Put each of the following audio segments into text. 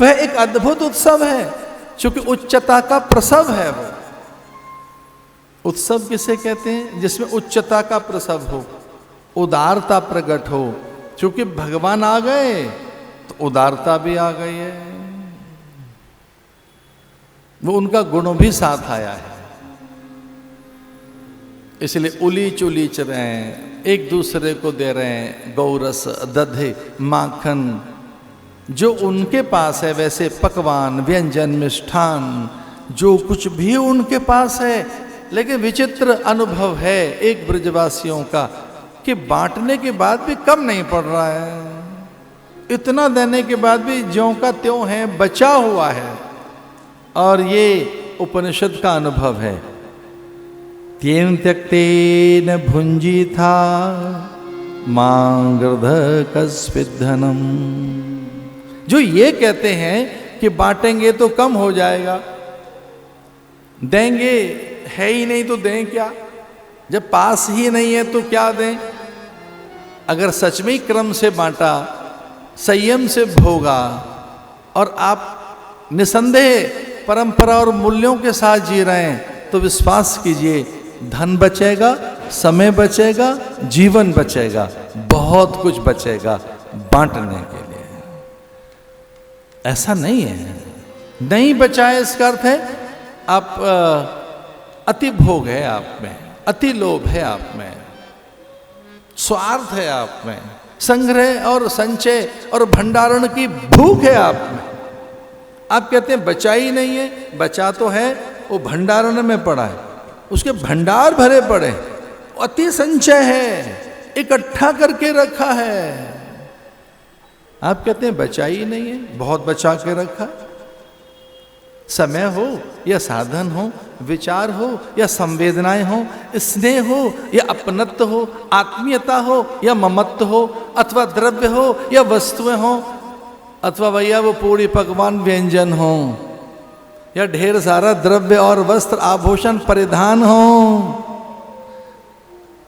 वह एक अद्भुत उत्सव है, क्योंकि उच्चता का प्रसव है वो। उत्सव किसे कहते हैं? जिसमें उच्चता का प्रसव हो, उदारता प्रकट हो। क्योंकि भगवान आ गए तो उदारता भी आ गई है, वो उनका गुण भी साथ आया है। इसलिए उलीच उलीच रहे हैं, एक दूसरे को दे रहे हैं गौरस, दधे, माखन, जो उनके पास है वैसे पकवान, व्यंजन, मिष्ठान, जो कुछ भी उनके पास है। लेकिन विचित्र अनुभव है एक ब्रजवासियों का कि बांटने के बाद भी कम नहीं पड़ रहा है, इतना देने के बाद भी ज्यों का त्यों है, बचा हुआ है। और ये उपनिषद का अनुभव है। तेन त्यक्तेन भुंजी था मांगर्ध कस्पिद्धनम। जो ये कहते हैं कि बांटेंगे तो कम हो जाएगा, देंगे है ही नहीं तो दें क्या, जब पास ही नहीं है तो क्या दें। अगर सच में क्रम से बांटा, संयम से भोगा और आप निसंदेह परंपरा और मूल्यों के साथ जी रहे हैं, तो विश्वास कीजिए धन बचेगा, समय बचेगा, जीवन बचेगा, बहुत कुछ बचेगा बांटने के लिए। ऐसा नहीं है, नहीं बचाए इसका अर्थ है आप अति भोग है आप में, अति लोभ है आप में, स्वार्थ है आप में, संग्रह और संचय और भंडारण की भूख है आप में। आप कहते हैं बचा ही नहीं है, बचा तो है, वो भंडारण में पड़ा है, उसके भंडार भरे पड़े, अति संचय है, इकट्ठा करके रखा है। आप कहते हैं बचा ही नहीं है, बहुत बचा के रखा। समय हो या साधन हो, विचार हो या संवेदनाएं हो, स्नेह हो या अपनत्व हो, आत्मीयता हो या ममत्व हो, अथवा द्रव्य हो या वस्तुएं हो, अथवा भैया वो पूरी पकवान व्यंजन हो, या ढेर सारा द्रव्य और वस्त्र आभूषण परिधान हो।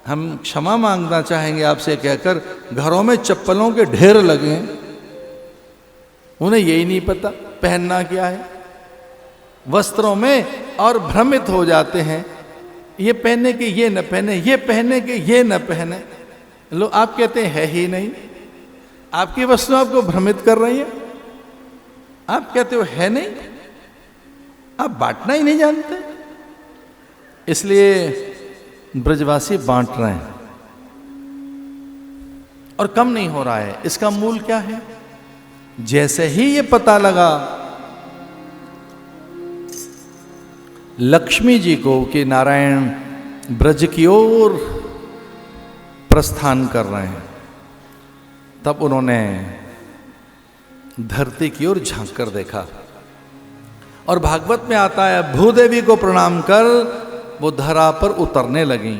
हम क्षमा मांगना चाहेंगे आपसे कहकर, घरों में चप्पलों के ढेर लगे, उन्हें यही नहीं पता पहनना क्या है, वस्त्रों में और भ्रमित हो जाते हैं, ये पहने के ये न पहने, ये पहने के ये न पहने। लो आप कहते हैं है ही नहीं, आपकी वस्तु आपको भ्रमित कर रही है, आप कहते हो है नहीं, आप बांटना ही नहीं जानते। इसलिए ब्रजवासी बांट रहे हैं और कम नहीं हो रहा है। इसका मूल क्या है? जैसे ही ये पता लगा लक्ष्मी जी को कि नारायण ब्रज की ओर प्रस्थान कर रहे हैं, तब उन्होंने धरती की ओर झांक कर देखा और भागवत में आता है भूदेवी को प्रणाम कर वो धरा पर उतरने लगी।